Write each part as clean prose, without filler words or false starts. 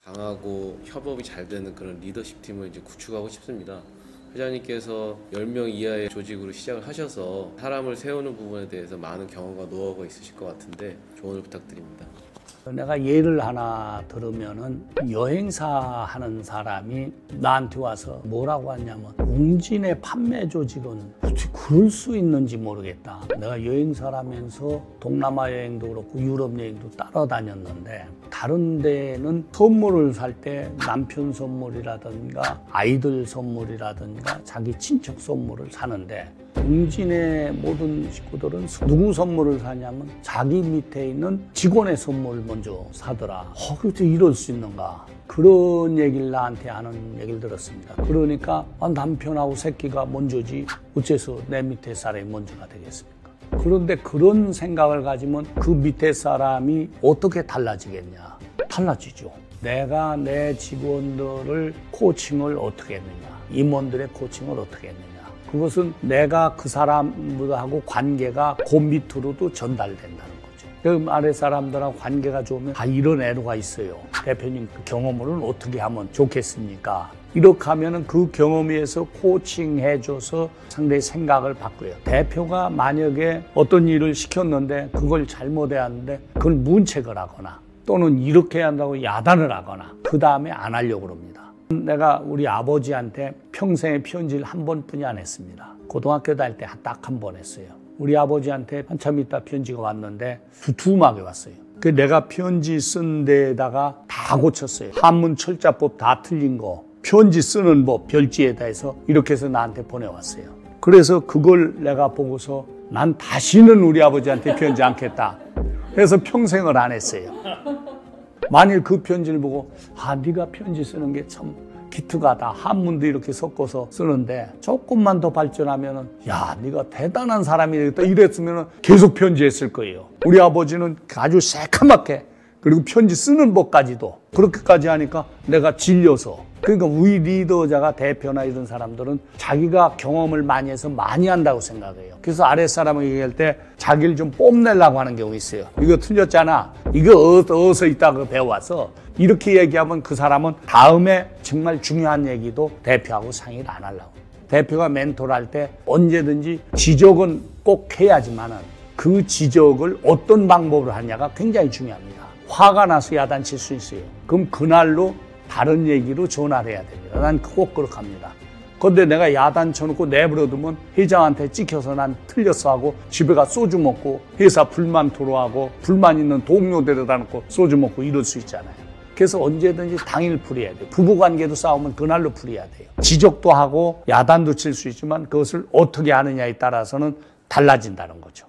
강하고 협업이 잘 되는 그런 리더십 팀을 이제 구축하고 싶습니다. 회장님께서 10명 이하의 조직으로 시작을 하셔서 사람을 세우는 부분에 대해서 많은 경험과 노하우가 있으실 것 같은데 조언을 부탁드립니다. 내가 예를 하나 들으면은 여행사 하는 사람이 나한테 와서 뭐라고 하냐면 웅진의 판매 조직은 어떻게 그럴 수 있는지 모르겠다. 내가 여행사라면서 동남아 여행도 그렇고 유럽 여행도 따라다녔는데 다른 데는 선물을 살 때 남편 선물이라든가 아이들 선물이라든가 자기 친척 선물을 사는데 웅진의 모든 식구들은 누구 선물을 사냐면 자기 밑에 있는 직원의 선물을 먼저 사더라. 어떻게 이럴 수 있는가? 그런 얘기를 나한테 하는 얘기를 들었습니다. 그러니까 남편하고 새끼가 먼저지 어째서 내 밑에 사람이 먼저가 되겠습니까? 그런데 그런 생각을 가지면 그 밑에 사람이 어떻게 달라지겠냐? 달라지죠. 내가 내 직원들을 코칭을 어떻게 했느냐? 임원들의 코칭을 어떻게 했느냐? 그것은 내가 그 사람하고 관계가 그 밑으로도 전달된다는 거죠. 그 아래 사람들하고 관계가 좋으면 이런 애로가 있어요. 대표님 그 경험으로는 어떻게 하면 좋겠습니까? 이렇게 하면은 그 경험에서 코칭해줘서 상대의 생각을 바꿔요. 대표가 만약에 어떤 일을 시켰는데 그걸 잘못해왔는데 그걸 문책을 하거나 또는 이렇게 해야 한다고 야단을 하거나 그 다음에 안 하려고 그럽니다. 내가 우리 아버지한테 평생에 편지를 한 번뿐이 안 했습니다. 고등학교 다닐 때 딱 한 번 했어요. 우리 아버지한테 한참 있다 편지가 왔는데 두툼하게 왔어요. 그 내가 편지 쓴 데다가 다 고쳤어요. 한문 철자법 다 틀린 거, 편지 쓰는 법 별지에다 해서 이렇게 해서 나한테 보내왔어요. 그래서 그걸 내가 보고서 난 다시는 우리 아버지한테 편지 않겠다. 그래서 평생을 안 했어요. 만일 그 편지를 보고 네가 편지 쓰는 게 참 기특하다. 한문도 이렇게 섞어서 쓰는데 조금만 더 발전하면은 네가 대단한 사람이 되겠다 이랬으면 계속 편지했을 거예요. 우리 아버지는 아주 새카맣게 그리고 편지 쓰는 법까지도 그렇게까지 하니까 내가 질려서 그러니까 우리 리더자가 대표나 이런 사람들은 자기가 경험을 많이 해서 많이 한다고 생각해요. 그래서 아랫사람을 얘기할 때 자기를 좀 뽐내려고 하는 경우 있어요. 이거 틀렸잖아. 이거 어디서 있다고 배워와서 이렇게 얘기하면 그 사람은 다음에 정말 중요한 얘기도 대표하고 상의를 안 하려고. 대표가 멘토를 할 때 언제든지 지적은 꼭 해야지만은 그 지적을 어떤 방법으로 하냐가 굉장히 중요합니다. 화가 나서 야단칠 수 있어요. 그럼 그날로 다른 얘기로 전화를 해야 됩니다. 난 꼭 그렇게 합니다. 그런데 내가 야단 쳐놓고 내버려두면 회장한테 찍혀서 난 틀렸어 하고 집에 가 소주 먹고 회사 불만 토로하고 불만 있는 동료 데려다 놓고 소주 먹고 이럴 수 있잖아요. 그래서 언제든지 당일 풀어야 돼요. 부부관계도 싸우면 그날로 풀어야 돼요. 지적도 하고 야단도 칠 수 있지만 그것을 어떻게 하느냐에 따라서는 달라진다는 거죠.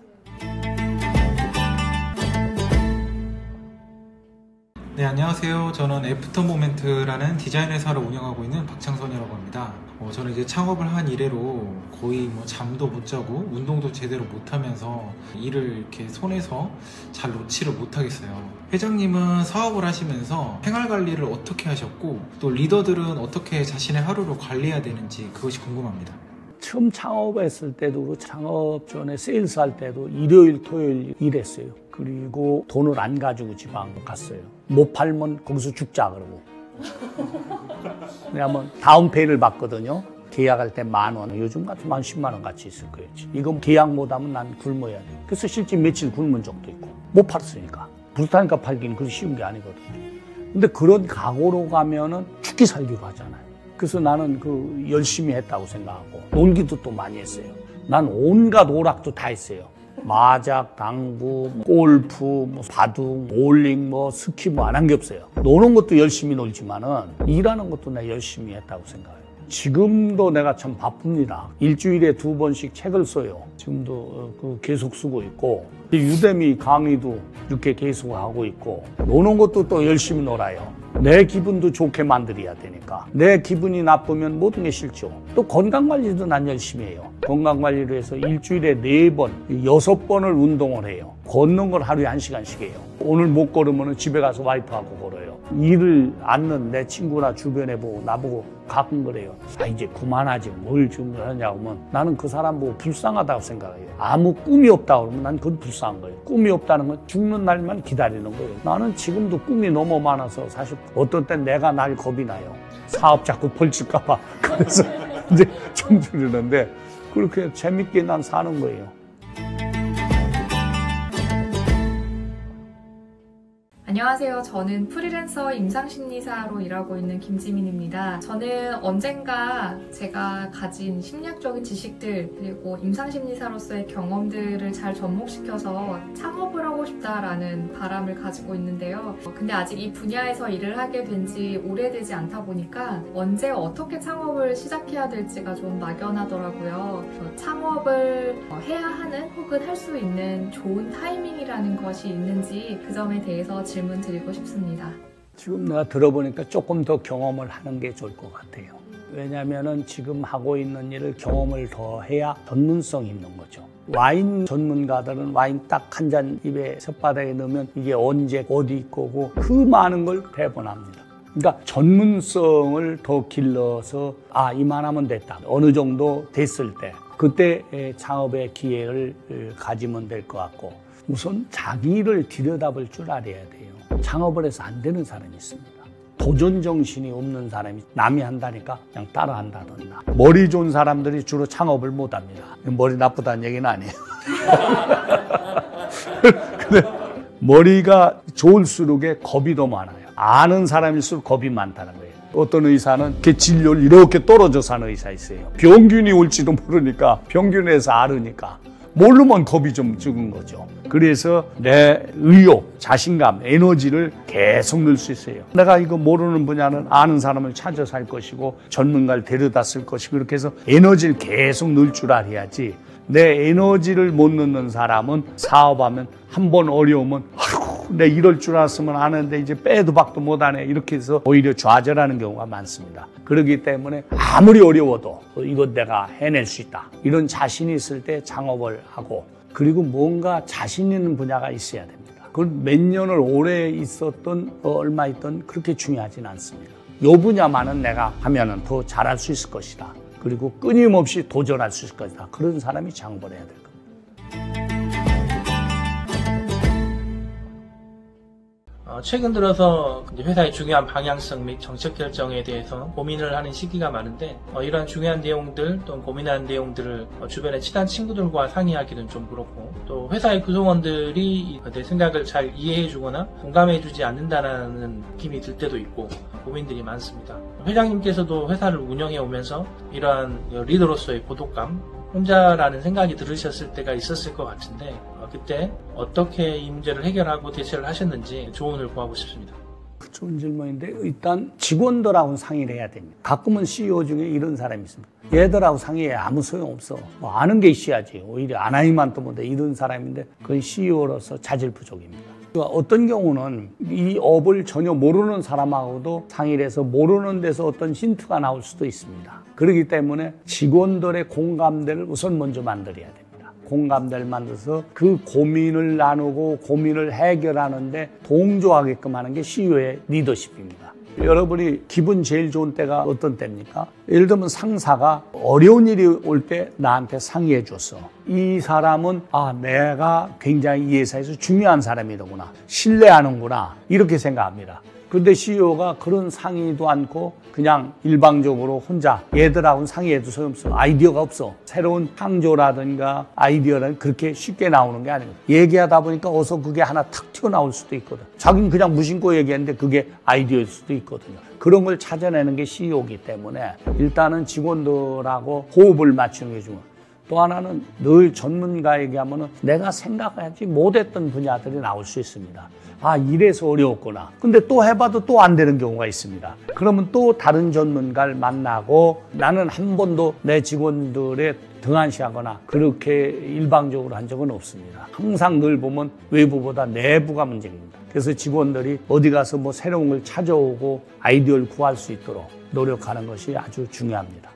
네, 안녕하세요. 저는 애프터모멘트라는 디자인 회사를 운영하고 있는 박창선이라고 합니다. 저는 이제 창업을 한 이래로 거의 잠도 못 자고 운동도 제대로 못 하면서 일을 이렇게 손에서 잘 놓지를 못하겠어요. 회장님은 사업을 하시면서 생활 관리를 어떻게 하셨고 또 리더들은 어떻게 자신의 하루를 관리해야 되는지 그것이 궁금합니다. 처음 창업했을 때도 창업 전에 세일스 할 때도 일요일 토요일 일했어요. 그리고 돈을 안 가지고 지방 갔어요. 못 팔면 거기서 죽자 그러고. 왜냐면 다운페이를 받거든요. 계약할 때 10,000원, 요즘 같으면 한 10만 원 같이 있을 거예요. 이건 계약 못하면 난 굶어야 돼. 그래서 실제 며칠 굶은 적도 있고. 못 팔았으니까. 불타니까 팔기는 그리 쉬운 게 아니거든요. 근데 그런 각오로 가면은 죽기 살기로 하잖아요. 그래서 나는 열심히 했다고 생각하고 놀기도 또 많이 했어요. 난 온갖 오락도 다 했어요. 마작, 당구, 골프, 바둑, 볼링, 스키 안 한 게 없어요. 노는 것도 열심히 놀지만은 일하는 것도 내가 열심히 했다고 생각해요. 지금도 내가 참 바쁩니다. 일주일에 2번씩 책을 써요. 지금도 계속 쓰고 있고, 유대미 강의도 이렇게 계속 하고 있고, 노는 것도 또 열심히 놀아요. 내 기분도 좋게 만들어야 되니까. 내 기분이 나쁘면 모든 게 싫죠. 또 건강관리도 난 열심히 해요. 건강관리를 해서 일주일에 4번, 6번을 운동을 해요. 걷는 걸 하루에 1시간씩 해요. 오늘 못 걸으면 집에 가서 와이프하고 걸어요. 일을 않는 내 친구나 주변에 보고 나보고 가끔 그래요. 이제 그만하지 뭘 지금 하냐고 하면 나는 그 사람 보고 불쌍하다고 생각해요. 아무 꿈이 없다고 그러면 난 그건 불쌍한 거예요. 꿈이 없다는 건 죽는 날만 기다리는 거예요. 나는 지금도 꿈이 너무 많아서 사실 어떤 땐 내가 날 겁이 나요. 사업 자꾸 벌칠까 봐. 그래서 이제 좀 줄이는데 그렇게 재밌게 난 사는 거예요. 안녕하세요. 저는 프리랜서 임상심리사로 일하고 있는 김지민입니다. 저는 언젠가 제가 가진 심리학적인 지식들 그리고 임상심리사로서의 경험들을 잘 접목시켜서 창업을 하고 싶다라는 바람을 가지고 있는데요. 근데 아직 이 분야에서 일을 하게 된 지 오래되지 않다 보니까 언제 어떻게 창업을 시작해야 될지가 좀 막연하더라고요. 창업을 해야 하는 혹은 할 수 있는 좋은 타이밍이라는 것이 있는지 그 점에 대해서 질문 드리고 싶습니다. 지금 내가 들어보니까 조금 더 경험을 하는 게 좋을 것 같아요. 왜냐하면 지금 하고 있는 일을 경험을 더 해야 전문성이 있는 거죠. 와인 전문가들은 와인 딱 한 잔 입에 혓바닥에 넣으면 이게 언제 어디 거고 그 많은 걸 배분합니다. 그러니까 전문성을 더 길러서 이만하면 됐다. 어느 정도 됐을 때 그때 창업의 기회를 가지면 될 것 같고 우선 자기 일을 들여다볼 줄 알아야 돼요. 창업을 해서 안 되는 사람이 있습니다. 도전 정신이 없는 사람이 남이 한다니까 그냥 따라 한다던가. 머리 좋은 사람들이 주로 창업을 못 합니다. 머리 나쁘다는 얘기는 아니에요. 근데 머리가 좋을수록 겁이 더 많아요. 아는 사람일수록 겁이 많다는 거예요. 어떤 의사는 이렇게 진료를 이렇게 떨어져서 하는 의사 있어요. 병균이 올지도 모르니까 병균에서 앓으니까 모르면 겁이 좀 적은 거죠. 그래서 내 의욕, 자신감, 에너지를 계속 넣을 수 있어요. 내가 이거 모르는 분야는 아는 사람을 찾아서 할 것이고 전문가를 데려다 쓸 것이고 그렇게 해서 에너지를 계속 넣을 줄 알아야지. 내 에너지를 못 넣는 사람은 사업하면 한 번 어려우면 내 이럴 줄 알았으면 아는데 이제 빼도 박도 못하네 이렇게 해서 오히려 좌절하는 경우가 많습니다. 그렇기 때문에 아무리 어려워도 이거 내가 해낼 수 있다. 이런 자신이 있을 때 창업을 하고 그리고 뭔가 자신 있는 분야가 있어야 됩니다. 그건 몇 년을 오래 있었던 얼마 있던 그렇게 중요하진 않습니다. 이 분야만은 내가 하면은 더 잘할 수 있을 것이다. 그리고 끊임없이 도전할 수 있을 것이다. 그런 사람이 창업을 해야 될 겁니다. 최근 들어서 회사의 중요한 방향성 및 정책 결정에 대해서 고민을 하는 시기가 많은데 이러한 중요한 내용들 또는 고민하는 내용들을 주변의 친한 친구들과 상의하기는 좀 그렇고 또 회사의 구성원들이 내 생각을 잘 이해해주거나 공감해주지 않는다는 느낌이 들 때도 있고 고민들이 많습니다. 회장님께서도 회사를 운영해 오면서 이러한 리더로서의 고독감 혼자라는 생각이 들으셨을 때가 있었을 것 같은데 그때 어떻게 이 문제를 해결하고 대처를 하셨는지 조언을 구하고 싶습니다. 좋은 질문인데 일단 직원들하고 상의를 해야 됩니다. 가끔은 CEO 중에 이런 사람이 있습니다. 얘들하고 상의해 아무 소용없어. 아는 게 있어야지. 오히려 안 하기만 또 못해. 이런 사람인데 그건 CEO로서 자질 부족입니다. 어떤 경우는 이 업을 전혀 모르는 사람하고도 상의를 해서 모르는 데서 어떤 힌트가 나올 수도 있습니다. 그렇기 때문에 직원들의 공감대를 우선 먼저 만들어야 됩니다. 공감대를 만들어서 그 고민을 나누고 고민을 해결하는데 동조하게끔 하는 게 CEO의 리더십입니다. 여러분이 기분 제일 좋은 때가 어떤 때입니까? 예를 들면 상사가 어려운 일이 올 때 나한테 상의해 줬어. 이 사람은 내가 굉장히 이 회사에서 중요한 사람이더구나. 신뢰하는구나. 이렇게 생각합니다. 근데 CEO가 그런 상의도 않고 그냥 일방적으로 혼자 얘들하고는 상의해도 소용없어. 아이디어가 없어. 새로운 창조라든가 아이디어는 그렇게 쉽게 나오는 게 아니고 얘기하다 보니까 어서 그게 하나 탁 튀어나올 수도 있거든. 자기는 그냥 무심코 얘기했는데 그게 아이디어일 수도 있거든요. 그런 걸 찾아내는 게 CEO이기 때문에 일단은 직원들하고 호흡을 맞추는 게 중요해요. 또 하나는 늘 전문가에게 하면은 내가 생각하지 못했던 분야들이 나올 수 있습니다. 아, 이래서 어려웠구나. 근데 또 해봐도 또 안 되는 경우가 있습니다. 그러면 또 다른 전문가를 만나고, 나는 한 번도 내 직원들의 등한시하거나 그렇게 일방적으로 한 적은 없습니다. 항상 늘 보면 외부보다 내부가 문제입니다. 그래서 직원들이 어디 가서 뭐 새로운 걸 찾아오고 아이디어를 구할 수 있도록 노력하는 것이 아주 중요합니다.